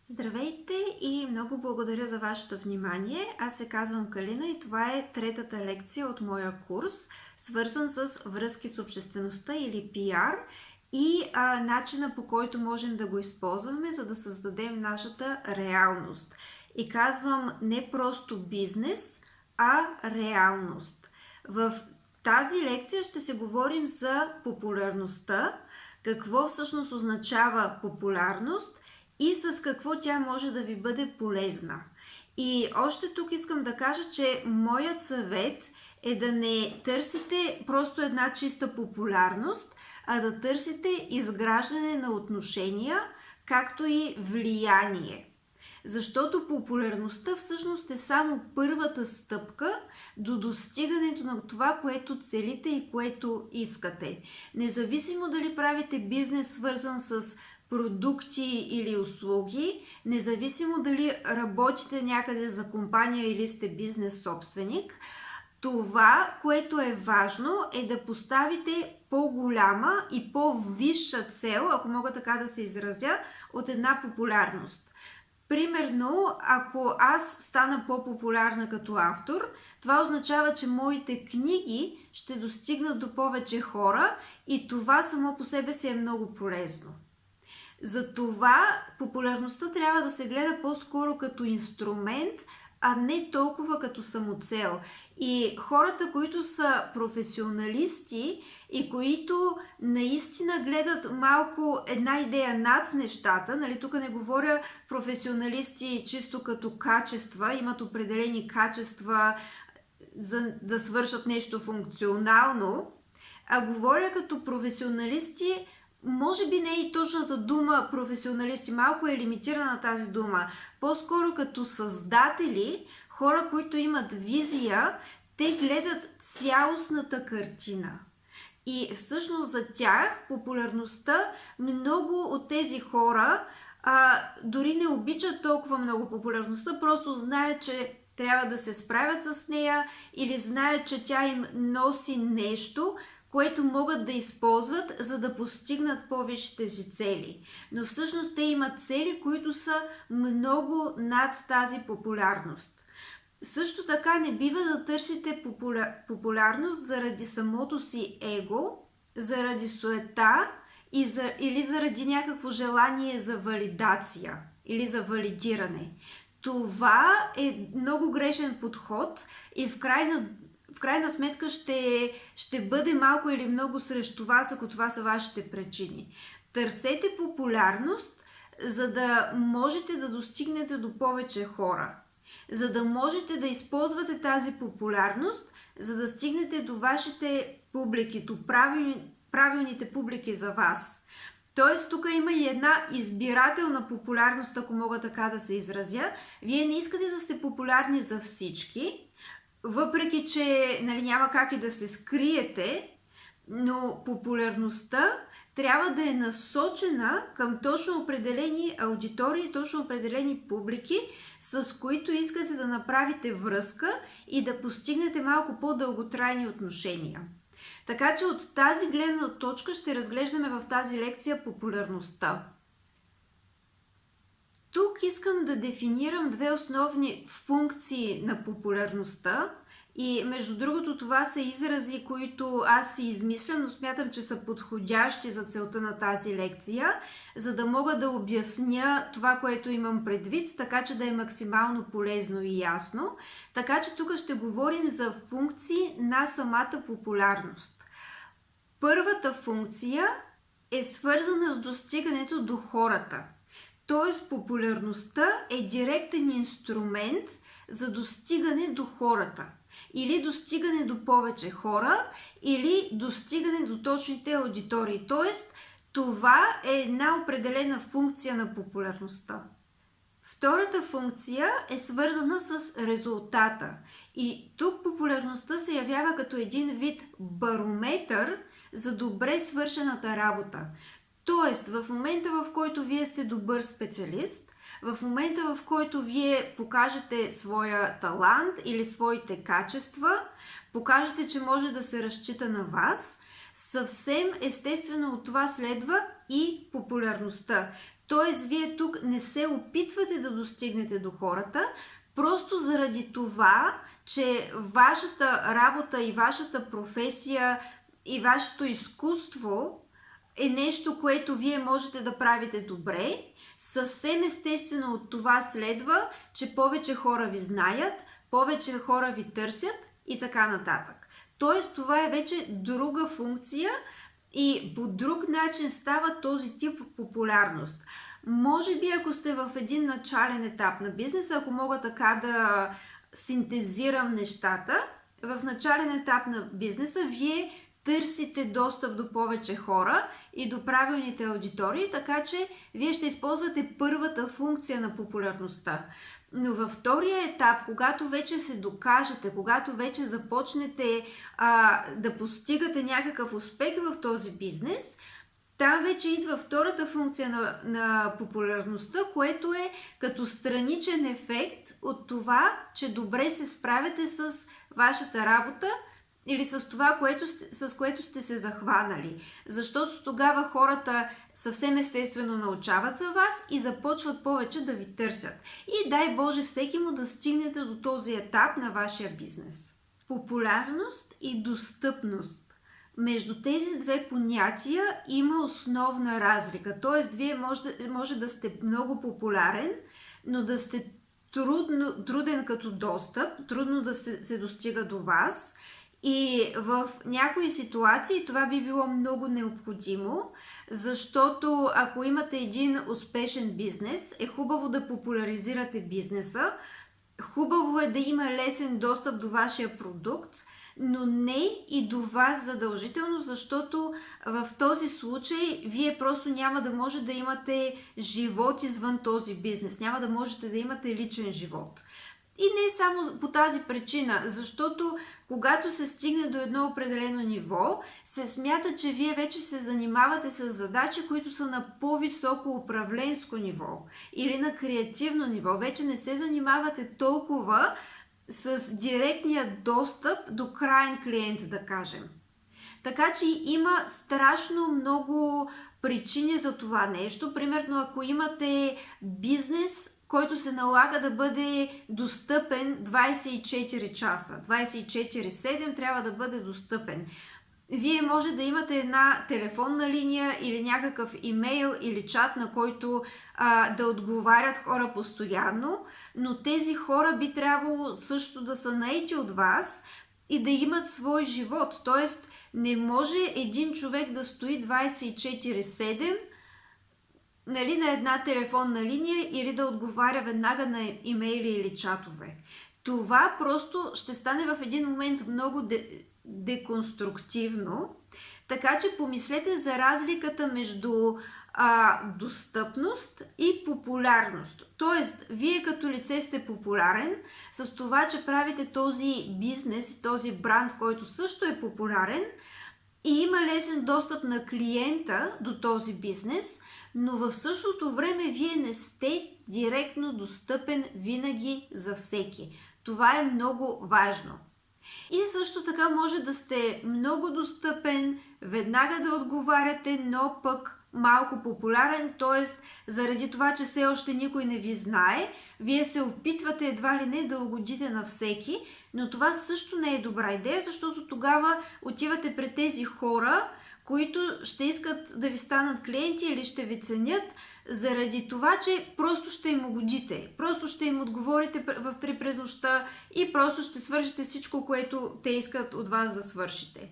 Здравейте и много благодаря за вашето внимание. Аз се казвам Калина и това е третата лекция от моя курс, свързан с връзки с обществеността или PR и начина, по който можем да го използваме, за да създадем нашата реалност. И казвам не просто бизнес, а реалност. В тази лекция ще се говорим за популярността, какво всъщност означава популярност и с какво тя може да ви бъде полезна. И още тук искам да кажа, че моят съвет е да не търсите просто една чиста популярност, а да търсите изграждане на отношения, както и влияние. Защото популярността всъщност е само първата стъпка до достигането на това, което целите и което искате. Независимо дали правите бизнес свързан с продукти или услуги, независимо дали работите някъде за компания или сте бизнес собственик, това, което е важно, е да поставите по-голяма и по-висша цел, ако мога така да се изразя, от една популярност. Примерно, ако аз стана по-популярна като автор, това означава, че моите книги ще достигнат до повече хора и това само по себе си е много полезно. Затова популярността трябва да се гледа по-скоро като инструмент, а не толкова като самоцел. И хората, които са професионалисти и които наистина гледат малко една идея над нещата, нали, тук не говоря професионалисти чисто като качества, имат определени качества за да свършат нещо функционално, а говоря като професионалисти. Може би не е и точната дума професионалисти, малко е лимитирана тази дума. По-скоро като създатели, хора, които имат визия, те гледат цялостната картина. И всъщност за тях популярността, много от тези хора дори не обичат толкова много популярността, просто знаят, че трябва да се справят с нея или знаят, че тя им носи нещо, което могат да използват, за да постигнат по-висшите си цели. Но всъщност те имат цели, които са много над тази популярност. Също така не бива да търсите популярност заради самото си его, заради суета или заради някакво желание за валидация или за валидиране. Това е много грешен подход и в крайна сметка ще бъде малко или много срещу вас, ако това са вашите причини. Търсете популярност, за да можете да достигнете до повече хора. За да можете да използвате тази популярност, за да стигнете до вашите публики, до правилните публики за вас. Тоест, тук има и една избирателна популярност, ако мога така да се изразя. Вие не искате да сте популярни за всички, въпреки че няма как и да се скриете, но популярността трябва да е насочена към точно определени аудитории, точно определени публики, с които искате да направите връзка и да постигнете малко по-дълготрайни отношения. Така че от тази гледна точка ще разглеждаме в тази лекция популярността. Тук искам да дефинирам две основни функции на популярността и между другото това са изрази, които аз си измислям, но смятам, че са подходящи за целта на тази лекция, за да мога да обясня това, което имам предвид, така че да е максимално полезно и ясно. Така че тук ще говорим за функции на самата популярност. Първата функция е свързана с достигането до хората. Т.е. популярността е директен инструмент за достигане до хората. Или достигане до повече хора, или достигане до точните аудитории. Т.е. това е една определена функция на популярността. Втората функция е свързана с резултата. И тук популярността се явява като един вид барометър за добре свършената работа. Тоест, в момента, в който вие сте добър специалист, в момента, в който вие покажете своя талант или своите качества, покажете, че може да се разчита на вас, съвсем естествено от това следва и популярността. Тоест, вие тук не се опитвате да достигнете до хората, просто заради това, че вашата работа и вашата професия и вашето изкуство е нещо, което вие можете да правите добре. Съвсем естествено от това следва, че повече хора ви знаят, повече хора ви търсят и така нататък. Тоест, това е вече друга функция и по друг начин става този тип популярност. Може би, ако сте в един начален етап на бизнеса, ако мога така да синтезирам нещата, в начален етап на бизнеса вие търсите достъп до повече хора и до правилните аудитории, така че вие ще използвате първата функция на популярността. Но във втория етап, когато вече се докажете, когато вече започнете да постигате някакъв успех в този бизнес, там вече идва втората функция на популярността, което е като страничен ефект от това, че добре се справяте с вашата работа или с това, с което сте се захванали. Защото тогава хората съвсем естествено научават за вас и започват повече да ви търсят. И дай Боже всеки му да стигнете до този етап на вашия бизнес. Популярност и достъпност. Между тези две понятия има основна разлика. Тоест, вие може да сте много популярен, но да сте труден като достъп, трудно да се достига до вас. И в някои ситуации това би било много необходимо, защото ако имате един успешен бизнес, е хубаво да популяризирате бизнеса, хубаво е да има лесен достъп до вашия продукт, но не и до вас задължително, защото в този случай вие просто няма да може да имате живот извън този бизнес, няма да можете да имате личен живот. И не само по тази причина, защото когато се стигне до едно определено ниво, се смята, че вие вече се занимавате с задачи, които са на по-високо управленско ниво или на креативно ниво. Вече не се занимавате толкова с директния достъп до краен клиент, да кажем. Така че има страшно много причини за това нещо. Примерно, ако имате бизнес, който се налага да бъде достъпен 24 часа. 24/7 трябва да бъде достъпен. Вие може да имате една телефонна линия или някакъв имейл или чат, на който да отговарят хора постоянно, но тези хора би трябвало също да са наети от вас и да имат свой живот. Тоест, не може един човек да стои 24/7 на една телефонна линия или да отговаря веднага на имейли или чатове. Това просто ще стане в един момент много деконструктивно, така че помислете за разликата между достъпност и популярност. Тоест, вие като лице сте популярен с това, че правите този бизнес и този бранд, който също е популярен и има лесен достъп на клиента до този бизнес, но в същото време вие не сте директно достъпен винаги за всеки. Това е много важно. И също така може да сте много достъпен, веднага да отговаряте, но пък малко популярен, т.е. заради това, че все още никой не ви знае, вие се опитвате едва ли не да угодите на всеки, но това също не е добра идея, защото тогава отивате пред тези хора, които ще искат да ви станат клиенти или ще ви ценят, заради това, че просто ще им угодите. Просто ще им отговорите в 3 през нощта и просто ще свършите всичко, което те искат от вас да свършите.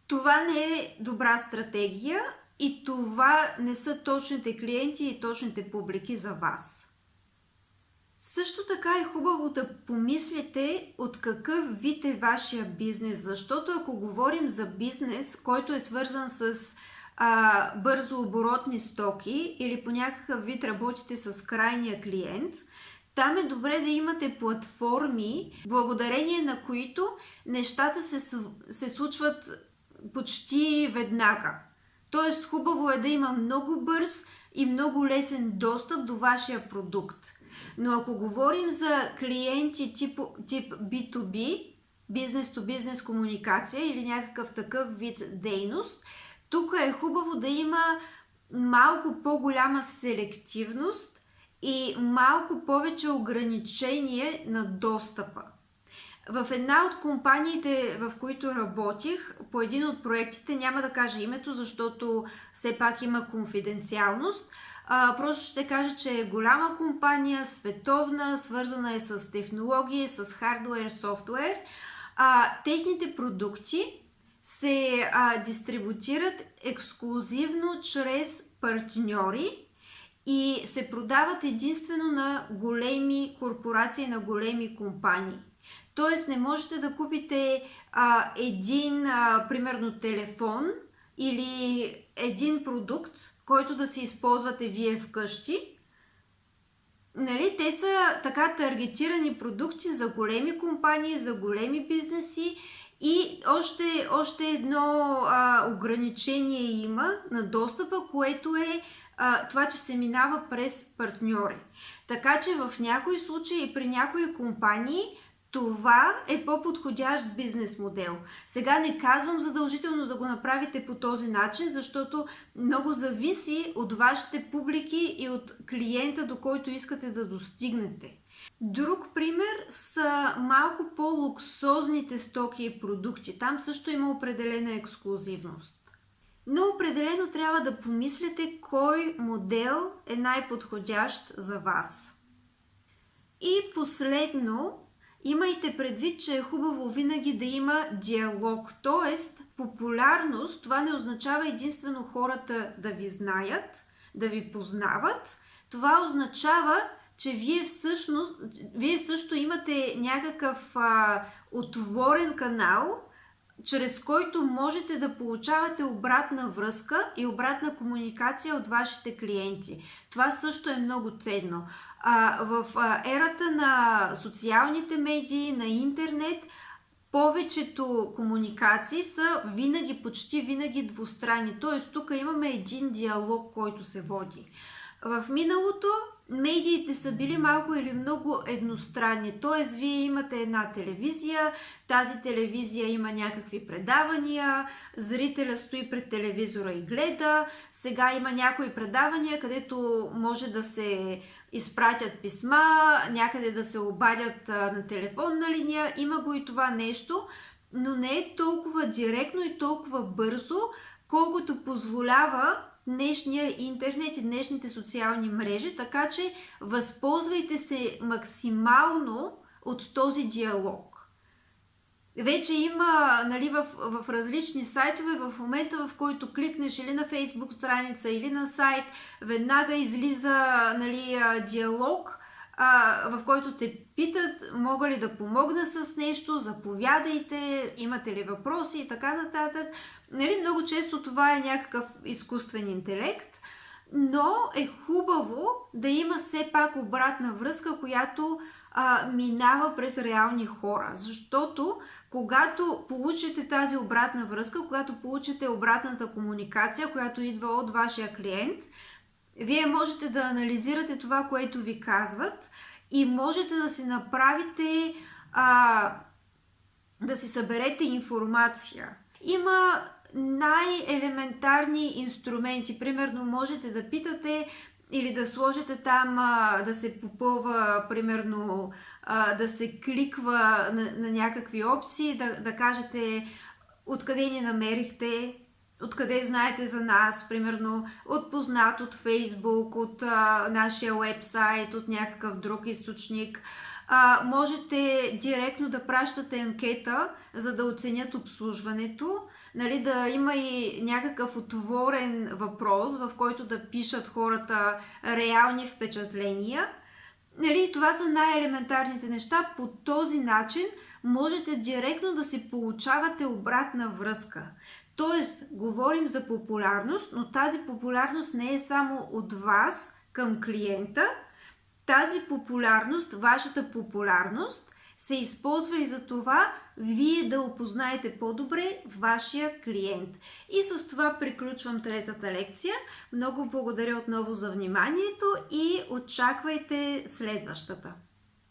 Това не е добра стратегия и това не са точните клиенти и точните публики за вас. Също така е хубаво да помислите от какъв вид е вашия бизнес, защото ако говорим за бизнес, който е свързан с бързо оборотни стоки или по някакъв вид работите с крайния клиент, там е добре да имате платформи, благодарение на които нещата се случват почти веднага. Тоест хубаво е да има много бърз и много лесен достъп до вашия продукт. Но ако говорим за клиенти тип B2B, бизнес-то-бизнес комуникация или някакъв такъв вид дейност, тук е хубаво да има малко по-голяма селективност и малко повече ограничение на достъпа. В една от компаниите, в които работих, по един от проектите, няма да кажа името, защото все пак има конфиденциалност, просто ще кажа, че е голяма компания, световна, свързана е с технологии, с хардуер, софтуер. Техните продукти се дистрибутират ексклузивно чрез партньори и се продават единствено на големи корпорации, на големи компании. Тоест не можете да купите един, примерно, телефон или един продукт, който да си използвате вие вкъщи. Нали, те са така таргетирани продукти за големи компании, за големи бизнеси и още едно ограничение има на достъпа, което е това, че се минава през партньори. Така че в някои случаи и при някои компании това е по-подходящ бизнес модел. Сега не казвам задължително да го направите по този начин, защото много зависи от вашите публики и от клиента, до който искате да достигнете. Друг пример са малко по-луксозните стоки и продукти. Там също има определена ексклузивност. Но определено трябва да помислите кой модел е най-подходящ за вас. И последно, имайте предвид, че е хубаво винаги да има диалог, т.е. популярност. Това не означава единствено хората да ви знаят, да ви познават. Това означава, че вие също имате някакъв отворен канал, чрез който можете да получавате обратна връзка и обратна комуникация от вашите клиенти. Това също е много ценно. В ерата на социалните медии, на интернет, повечето комуникации са почти винаги двустранни. Т.е. тук имаме един диалог, който се води. В миналото медиите са били малко или много едностранни, т.е. вие имате една телевизия, тази телевизия има някакви предавания, зрителя стои пред телевизора и гледа, сега има някои предавания, където може да се изпратят писма, някъде да се обадят на телефонна линия, има го и това нещо, но не е толкова директно и толкова бързо, колкото позволява днешния интернет и днешните социални мрежи, така че възползвайте се максимално от този диалог. Вече има, нали, в различни сайтове, в момента в който кликнеш или на Facebook страница, или на сайт, веднага излиза, нали, диалог, в който те питат, мога ли да помогна с нещо, заповядайте, имате ли въпроси и така нататък. Нали, много често това е някакъв изкуствен интелект, но е хубаво да има все пак обратна връзка, която минава през реални хора. Защото когато получите тази обратна връзка, когато получите обратната комуникация, която идва от вашия клиент, вие можете да анализирате това, което ви казват и можете да си направите, да си съберете информация. Има най-елементарни инструменти. Примерно можете да питате или да сложите там да се попълва, примерно да се кликва на някакви опции, да кажете откъде ни намерихте, откъде знаете за нас, примерно от познат, от Фейсбук, от нашия уебсайт, от някакъв друг източник. Можете директно да пращате анкета, за да оценят обслужването, нали, да има и някакъв отворен въпрос, в който да пишат хората реални впечатления. Нали, това са най-елементарните неща. По този начин можете директно да си получавате обратна връзка. Тоест, говорим за популярност, но тази популярност не е само от вас към клиента. Тази популярност, вашата популярност, се използва и за това вие да опознаете по-добре вашия клиент. И с това приключвам третата лекция. Много благодаря отново за вниманието и очаквайте следващата.